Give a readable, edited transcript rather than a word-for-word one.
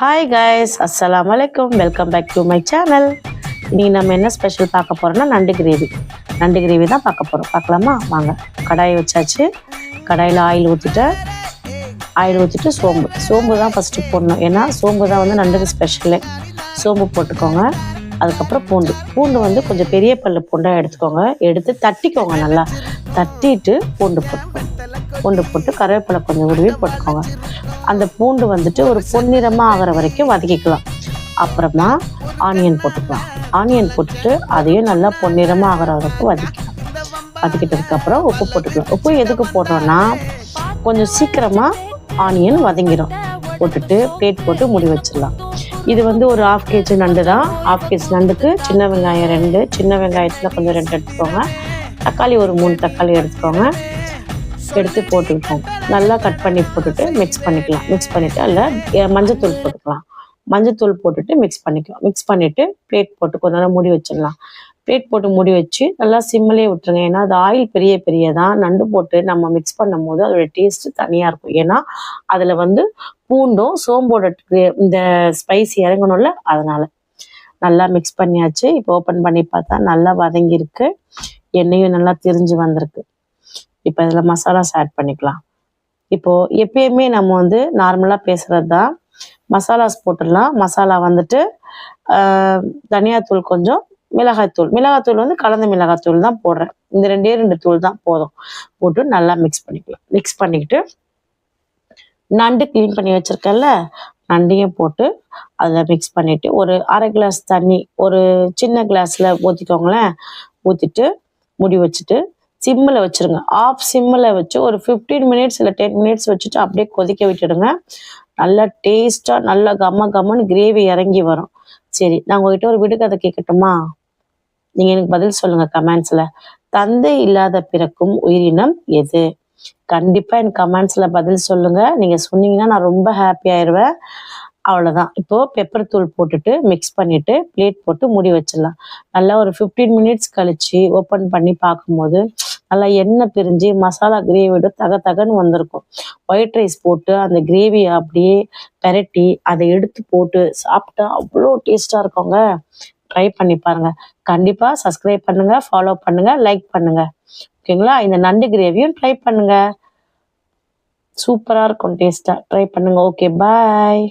Hi guys, அஸ்ஸலாமு அலைக்கும். Welcome back to my channel. இன்றைக்கி நம்ம என்ன ஸ்பெஷல் பார்க்க போகிறோம்னா நண்டு கிரேவி தான் பார்க்க போகிறோம். பார்க்கலாமா? வாங்க. கடாயை வச்சாச்சு. கடாயில் ஆயில் ஊற்றிட்டு சோம்பு தான் ஃபஸ்ட்டு போடணும். ஏன்னா சோம்பு தான் வந்து நண்டுக்கு ஸ்பெஷலு. சோம்பு போட்டுக்கோங்க. அதுக்கப்புறம் பூண்டு வந்து கொஞ்சம் பெரிய பல்லு பூண்டாக எடுத்துக்கோங்க. எடுத்து தட்டிக்கோங்க. நல்லா தட்டிட்டு பூண்டு போட்டு கருவேப்பிலை கொஞ்சம் உருவி போட்டுக்கோங்க. அந்த பூண்டு வந்துட்டு ஒரு பொன்னிறமாக ஆகிற வரைக்கும் வதக்கிக்கலாம். அப்புறமா ஆனியன் போட்டுட்டு அதையும் நல்லா பொன்னிறமாக ஆகிற வரைக்கும் வதக்கிட்டதுக்கப்புறம் உப்பு போட்டுக்கலாம். உப்பு எதுக்கு போடுறோன்னா கொஞ்சம் சீக்கிரமாக ஆனியன் வதங்கிடும். போட்டுட்டு பிளேட் போட்டு மூடி வச்சிடலாம். இது வந்து ஒரு 1/2 kg நண்டு தான். 1/2 kg நண்டுக்கு சின்ன வெங்காயம் 2, சின்ன வெங்காயத்தில் கொஞ்சம் 2 எடுத்துக்கோங்க. தக்காளி ஒரு 3 தக்காளி எடுத்துக்கோங்க. எடுத்து போட்டுக்கிட்டோம். நல்லா கட் பண்ணி போட்டுட்டு மிக்ஸ் பண்ணிவிட்டு அதில் மஞ்சத்தூள் போட்டுக்கலாம். மஞ்சத்தூள் போட்டுட்டு மிக்ஸ் பண்ணிவிட்டு பிளேட் போட்டு கொஞ்ச நேரம் மூடி வச்சிடலாம். பிளேட் போட்டு மூடி வச்சு நல்லா சிம்மிலே விட்டுருங்க. ஏன்னா அது ஆயில் பெரிய தான். நண்டு போட்டு நம்ம மிக்ஸ் பண்ணும் போது அதோட டேஸ்ட்டு தனியாக இருக்கும். ஏன்னா அதில் வந்து பூண்டும் சோம்போட இந்த ஸ்பைஸ் இறங்கணும்ல, அதனால் நல்லா மிக்ஸ் பண்ணியாச்சு. இப்போ ஓப்பன் பண்ணி பார்த்தா நல்லா வதங்கியிருக்கு. எண்ணெயும் நல்லா திரிஞ்சு வந்திருக்கு. இப்போ இதில் மசாலாஸ் ஆட் பண்ணிக்கலாம். இப்போது எப்பயுமே நம்ம வந்து நார்மலாக பேசுகிறது தான். மசாலாஸ் போட்டுடலாம். மசாலா வந்துட்டு தனியாத்தூள் கொஞ்சம், மிளகாத்தூள் வந்து கலந்த மிளகாத்தூள் தான் போடுறேன். இந்த 2 தூள் தான் போதும். போட்டு நல்லா மிக்ஸ் பண்ணிக்கிட்டு நண்டு க்ளீன் பண்ணி வச்சுருக்கேன்ல, நண்டையும் போட்டு அதில் மிக்ஸ் பண்ணிவிட்டு ஒரு 1/2 கிளாஸ் தண்ணி ஒரு சின்ன கிளாஸில் ஊற்றிக்கோங்களேன். ஊற்றிட்டு மூடி வச்சுட்டு சிம்மில் வச்சுருங்க. ஆஃப் சிம்மில் வச்சு ஒரு 15 மினிட்ஸ் இல்லை 10 மினிட்ஸ் வச்சுட்டு அப்படியே கொதிக்க விட்டுடுங்க. நல்லா டேஸ்ட்டாக நல்லா கம்மன்னு கிரேவி இறங்கி வரும். சரி, நான் உங்ககிட்ட ஒரு விடுகதை கேட்கட்டுமா? நீங்கள் எனக்கு பதில் சொல்லுங்கள் கமெண்ட்ஸில். தந்தை இல்லாத பிறக்கும் உயிரினம் எது? கண்டிப்பாக எனக்கு கமெண்ட்ஸில் பதில் சொல்லுங்கள். நீங்கள் சொன்னீங்கன்னா நான் ரொம்ப ஹாப்பி ஆயிடுவேன். அவ்வளோதான். இப்போது பெப்பர் தூள் போட்டுட்டு மிக்ஸ் பண்ணிவிட்டு பிளேட் போட்டு மூடி வச்சிடலாம். நல்லா ஒரு 15 மினிட்ஸ் கழித்து ஓப்பன் பண்ணி பார்க்கும்போது நல்லா எண்ணெய் பிரிஞ்சு மசாலா கிரேவியோட தகன்னு வந்திருக்கும். ஒயிட் ரைஸ் போட்டு அந்த கிரேவியை அப்படியே பெரட்டி அதை எடுத்து போட்டு சாப்பிட்டா அவ்வளோ டேஸ்ட்டாக இருக்குங்க. ட்ரை பண்ணி பாருங்கள். கண்டிப்பாக சப்ஸ்கிரைப் பண்ணுங்கள், ஃபாலோ பண்ணுங்கள், லைக் பண்ணுங்கள். ஓகேங்களா? இந்த நண்டு கிரேவியும் ட்ரை பண்ணுங்கள். சூப்பராக இருக்கும், டேஸ்ட்டாக ட்ரை பண்ணுங்கள். ஓகே, பாய்.